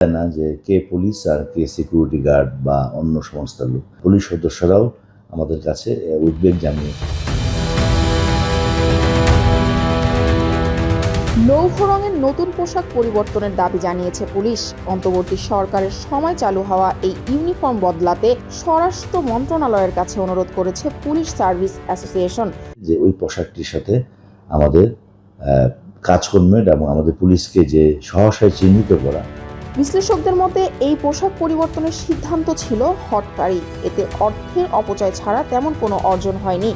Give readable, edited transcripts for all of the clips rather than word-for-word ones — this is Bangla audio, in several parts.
না যে কে পুলিশ আর কে সিকিউরিটি গার্ড বা অন্য সংস্থার লোক। পুলিশ সদস্যরাও আমাদের কাছে উদ্বেগ জানিয়েছে। লৌহ রঙের নতুন পোশাক পরিবর্তনের দাবি জানিয়েছে পুলিশ। অন্তর্বর্তী সরকারের সময় চালু হওয়া এই ইউনিফর্ম বদলাতে স্বরাষ্ট্র মন্ত্রণালয়ের কাছে অনুরোধ করেছে পুলিশ সার্ভিস অ্যাসোসিয়েশন। যে ওই পোশাকটির সাথে আমাদের কাজকর্মের এবং আমাদের পুলিশকে যে সহসায় চিহ্নিত করা। বিশ্লেষকদের মতে এই পোশাক পরিবর্তনের সিদ্ধান্ত ছিল হঠকারী। এতে অর্থের অপচয় ছাড়া তেমন কোনো অর্জন হয়নি।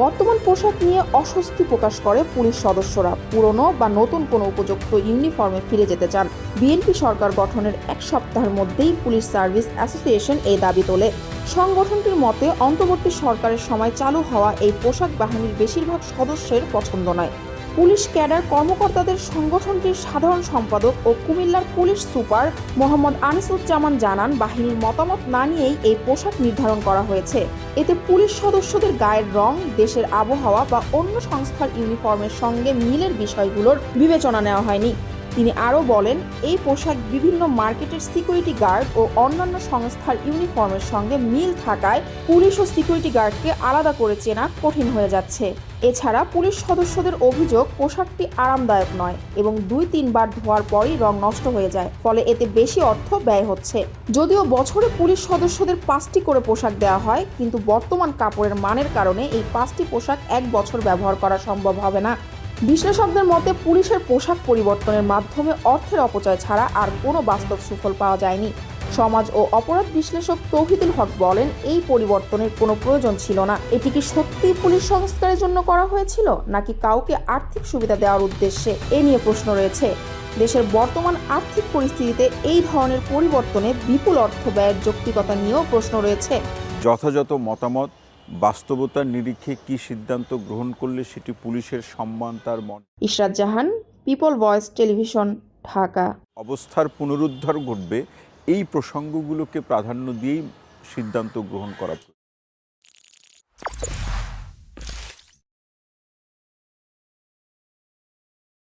বর্তমান পোশাক নিয়ে অস্বস্তি প্রকাশ করে পুলিশ সদস্যরা পুরনো বা নতুন কোনো উপযুক্ত ইউনিফর্মে ফিরে যেতে চান। বিএনপি সরকার গঠনের এক সপ্তাহের মধ্যেই পুলিশ সার্ভিস অ্যাসোসিয়েশন এই দাবি তোলে। সংগঠনটির মতে অন্তর্বর্তী সরকারের সময় চালু হওয়া এই পোশাক বাহিনীর বেশিরভাগ সদস্যের পছন্দ নয়। পুলিশ ক্যাডার কর্মকর্তাদের সংগঠনটির সাধারণ সম্পাদক ও কুমিল্লার পুলিশ সুপার মোহাম্মদ আনিসুজ্জামান জানান, বাহিনীর মতামত না নিয়েই এই পোশাক নির্ধারণ করা হয়েছে। এতে পুলিশ সদস্যদের গায়ের রং, দেশের আবহাওয়া বা অন্য সংস্থার ইউনিফর্মের সঙ্গে মিলের বিষয়গুলোর বিবেচনা নেওয়া হয়নি। তিনি আরও বলেন, এই পোশাক বিভিন্ন মার্কেটের সিকিউরিটি গার্ড ও অন্যান্য সংস্থার ইউনিফর্মের সঙ্গে মিল থাকায় পুলিশ ও সিকিউরিটি গার্ডকে আলাদা করে চেনা কঠিন হয়ে যাচ্ছে। এছাড়া পুলিশ সদস্যদের অভিযোগ, পোশাকটি আরামদায়ক নয় এবং 2-3 বার ধোয়ার পরই রং নষ্ট হয়ে যায়, ফলে এতে বেশি অর্থ ব্যয় হচ্ছে। যদিও বছরে পুলিশ সদস্যদের 5টি করে পোশাক দেওয়া হয়, কিন্তু বর্তমান কাপড়ের মানের কারণে এই 5টি পোশাক 1 বছর ব্যবহার করা সম্ভব হবে না। বিশ্লেষকদের মতে পুলিশের পোশাক পরিবর্তনের মাধ্যমে অর্থের অপচয় ছাড়া আর কোনো বাস্তব সুফল পাওয়া যায়নি। সমাজ ও অপরাধ বিশ্লেষক তৌহিদুল হক বলেন, এই পরিবর্তনের কোনো প্রয়োজন ছিল না। এটি কি সত্যিই পুলিশ সংস্কারের জন্য করা হয়েছিল, নাকি কাউকে আর্থিক সুবিধা দেওয়ার উদ্দেশ্যে? এ নিয়ে প্রশ্ন রয়েছে। দেশের বর্তমান আর্থিক পরিস্থিতিতে এই ধরনের পরিবর্তনে বিপুল অর্থ ব্যয়ের যৌক্তিকতা নিয়েও প্রশ্ন রয়েছে। যথাযথ মতামত বাস্তবতার নিরিখে কি সিদ্ধান্ত গ্রহণ করলে সেটি পুলিশের সম্মান তার মন। ইশরাত জাহান, পিপল ভয়েস টেলিভিশন, ঢাকা। অবস্থার পুনরুদ্ধার ঘটবে, এই প্রসঙ্গগুলোকে প্রাধান্য দিয়েই সিদ্ধান্ত গ্রহণ করা।